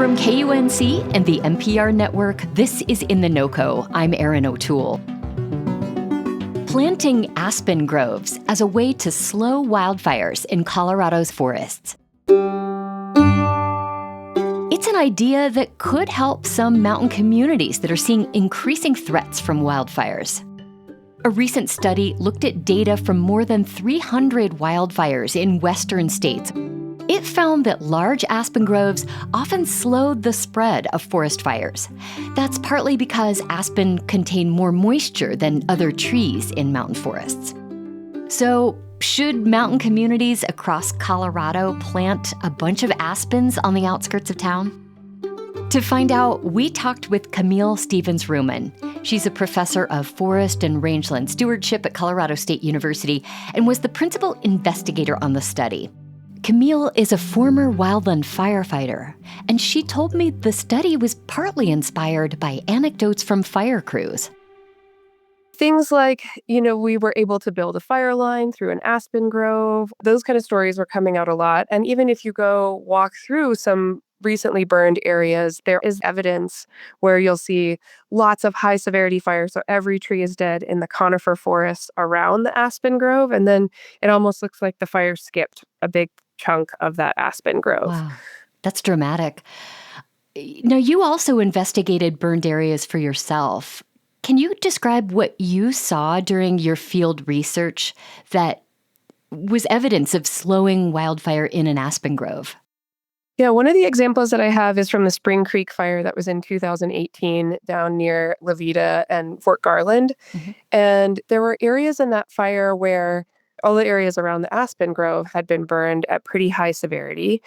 From KUNC and the NPR network, this is In The NoCo. I'm Erin O'Toole. Planting aspen groves as a way to slow wildfires in Colorado's forests. It's an idea that could help some mountain communities that are seeing increasing threats from wildfires. A recent study looked at data from more than 300 wildfires in western states. It found that large aspen groves often slowed the spread of forest fires. That's partly because aspen contain more moisture than other trees in mountain forests. So, should mountain communities across Colorado plant a bunch of aspens on the outskirts of town? To find out, we talked with Camille Stevens-Ruman. She's a professor of forest and rangeland stewardship at Colorado State University and was the principal investigator on the study. Camille is a former wildland firefighter, and she told me the study was partly inspired by anecdotes from fire crews. Things like, we were able to build a fire line through an aspen grove. Those kind of stories were coming out a lot. And even if you go walk through some recently burned areas, there is evidence where you'll see lots of high severity fires. So every tree is dead in the conifer forest around the aspen grove. And then it almost looks like the fire skipped a big chunk of that aspen grove. Wow, that's dramatic. Now, you also investigated burned areas for yourself. Can you describe what you saw during your field research that was evidence of slowing wildfire in an aspen grove? Yeah, one of the examples that I have is from the Spring Creek fire that was in 2018 down near Levita and Fort Garland. Mm-hmm. And there were areas in that fire where all the areas around the aspen grove had been burned at pretty high severity.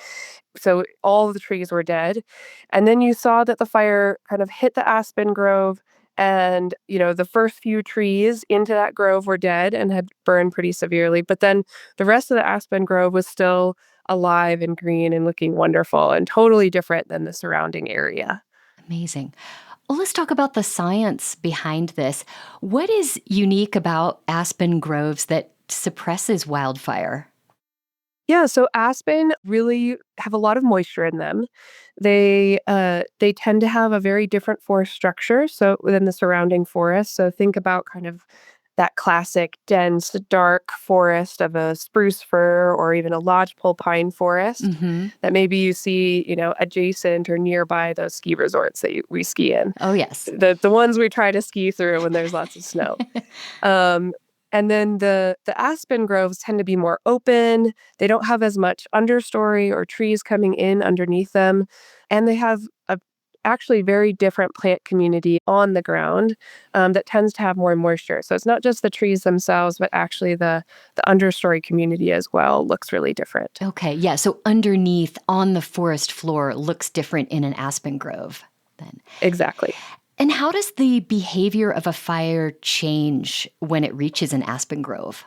So all of the trees were dead. And then you saw that the fire kind of hit the aspen grove, and, the first few trees into that grove were dead and had burned pretty severely. But then the rest of the aspen grove was still alive and green and looking wonderful and totally different than the surrounding area. Amazing. Well, let's talk about the science behind this. What is unique about aspen groves that suppresses wildfire? Yeah, so aspen really have a lot of moisture in them. They tend to have a very different forest structure than the surrounding forest. So think about kind of that classic dense, dark forest of a spruce fir or even a lodgepole pine forest that maybe you see, adjacent or nearby those ski resorts that we ski in. Oh, yes. The ones we try to ski through when there's lots of snow. And then the aspen groves tend to be more open. They don't have as much understory or trees coming in underneath them. And they have a actually very different plant community on the ground that tends to have more moisture. So it's not just the trees themselves, but actually the understory community as well looks really different. Okay, yeah. So underneath on the forest floor looks different in an aspen grove then. Exactly. And how does the behavior of a fire change when it reaches an aspen grove?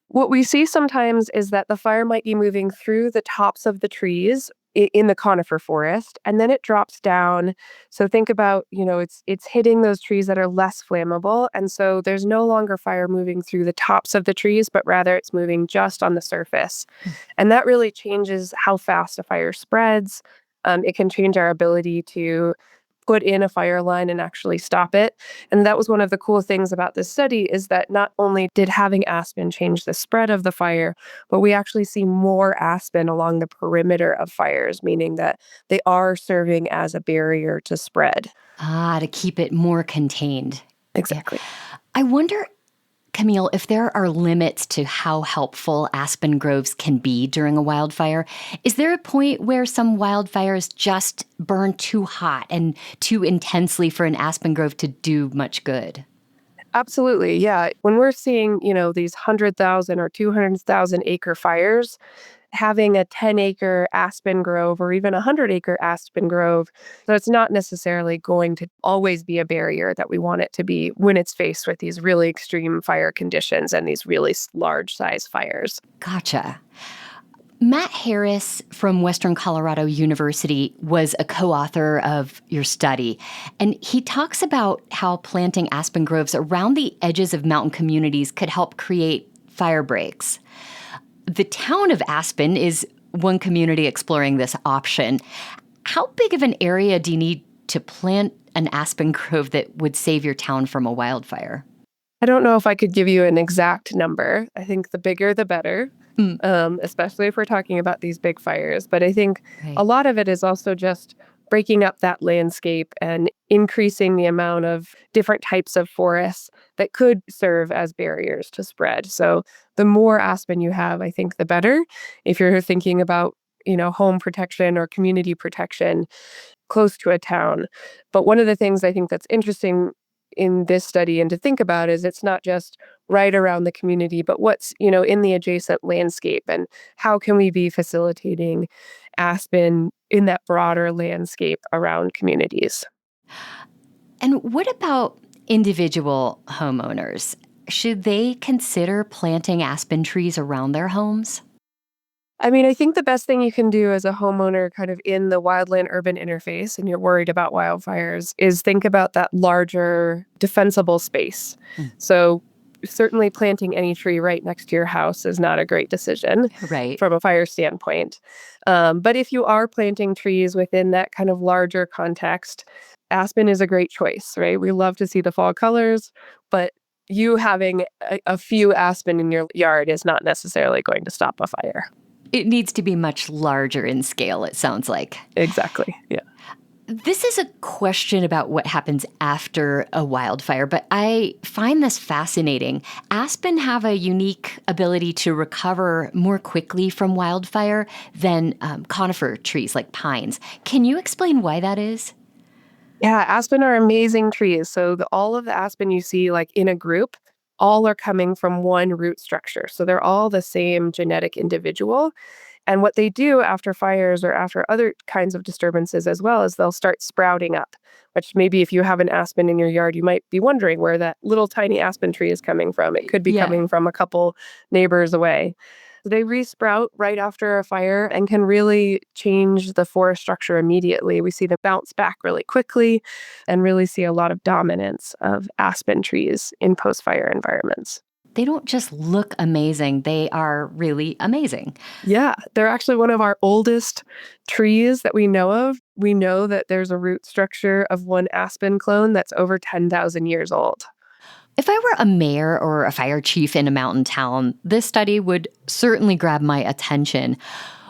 What we see sometimes is that the fire might be moving through the tops of the trees in the conifer forest, and then it drops down. So think about, it's hitting those trees that are less flammable. And so there's no longer fire moving through the tops of the trees, but rather it's moving just on the surface. And that really changes how fast a fire spreads. It can change our ability to put in a fire line and actually stop it. And that was one of the cool things about this study is that not only did having aspen change the spread of the fire, but we actually see more aspen along the perimeter of fires, meaning that they are serving as a barrier to spread. To keep it more contained. Exactly. Yeah. I wonder, Camille, if there are limits to how helpful aspen groves can be during a wildfire. Is there a point where some wildfires just burn too hot and too intensely for an aspen grove to do much good? Absolutely, yeah. When we're seeing, these 100,000 or 200,000 acre fires, having a 10-acre aspen grove or even a 100-acre aspen grove, so it's not necessarily going to always be a barrier that we want it to be when it's faced with these really extreme fire conditions and these really large size fires. Gotcha. Matt Harris from Western Colorado University was a co-author of your study, and he talks about how planting aspen groves around the edges of mountain communities could help create fire breaks. The town of Aspen is one community exploring this option. How big of an area do you need to plant an aspen grove that would save your town from a wildfire? I don't know if I could give you an exact number. I think the bigger, the better, Mm, especially if we're talking about these big fires. But I think a right. lot of it is also just breaking up that landscape and increasing the amount of different types of forests that could serve as barriers to spread. So the more aspen you have, I think the better. If you're thinking about, home protection or community protection close to a town. But one of the things I think that's interesting in this study and to think about is it's not just right around the community, but what's, in the adjacent landscape and how can we be facilitating aspen in that broader landscape around communities. And what about individual homeowners? Should they consider planting aspen trees around their homes? I mean, I think the best thing you can do as a homeowner kind of in the wildland urban interface and you're worried about wildfires is think about that larger defensible space. Mm, So certainly planting any tree right next to your house is not a great decision right. from a fire standpoint. But if you are planting trees within that kind of larger context, aspen is a great choice, right? We love to see the fall colors, but you having a few aspen in your yard is not necessarily going to stop a fire. It needs to be much larger in scale, it sounds like. Exactly. Yeah. This is a question about what happens after a wildfire, but I find this fascinating. Aspen have a unique ability to recover more quickly from wildfire than conifer trees like pines. Can you explain why that is? Yeah, aspen are amazing trees. So all of the aspen you see like in a group, all are coming from one root structure. So they're all the same genetic individual. And what they do after fires or after other kinds of disturbances as well is they'll start sprouting up, which maybe if you have an aspen in your yard, you might be wondering where that little tiny aspen tree is coming from. It could be Yeah. coming from a couple neighbors away. They resprout right after a fire and can really change the forest structure immediately. We see them bounce back really quickly and really see a lot of dominance of aspen trees in post-fire environments. They don't just look amazing, they are really amazing. Yeah, they're actually one of our oldest trees that we know of. We know that there's a root structure of one aspen clone that's over 10,000 years old. If I were a mayor or a fire chief in a mountain town, this study would certainly grab my attention.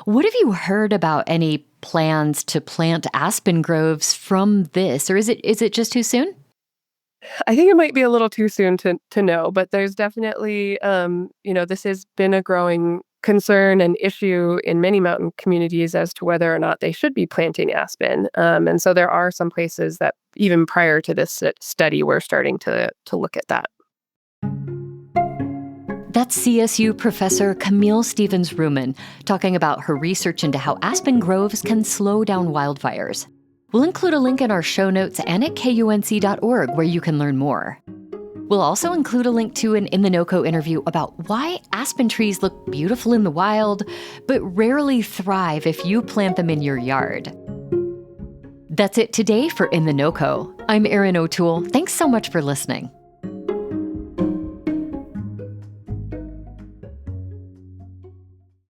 What have you heard about any plans to plant aspen groves from this, or is it just too soon? I think it might be a little too soon to know, but there's definitely, this has been a growing concern and issue in many mountain communities as to whether or not they should be planting aspen. And so there are some places that even prior to this study, we're starting to look at that. That's CSU professor Camille Stevens-Ruman talking about her research into how aspen groves can slow down wildfires. We'll include a link in our show notes and at kunc.org where you can learn more. We'll also include a link to an In The NoCo interview about why aspen trees look beautiful in the wild, but rarely thrive if you plant them in your yard. That's it today for In The NoCo. I'm Erin O'Toole. Thanks so much for listening.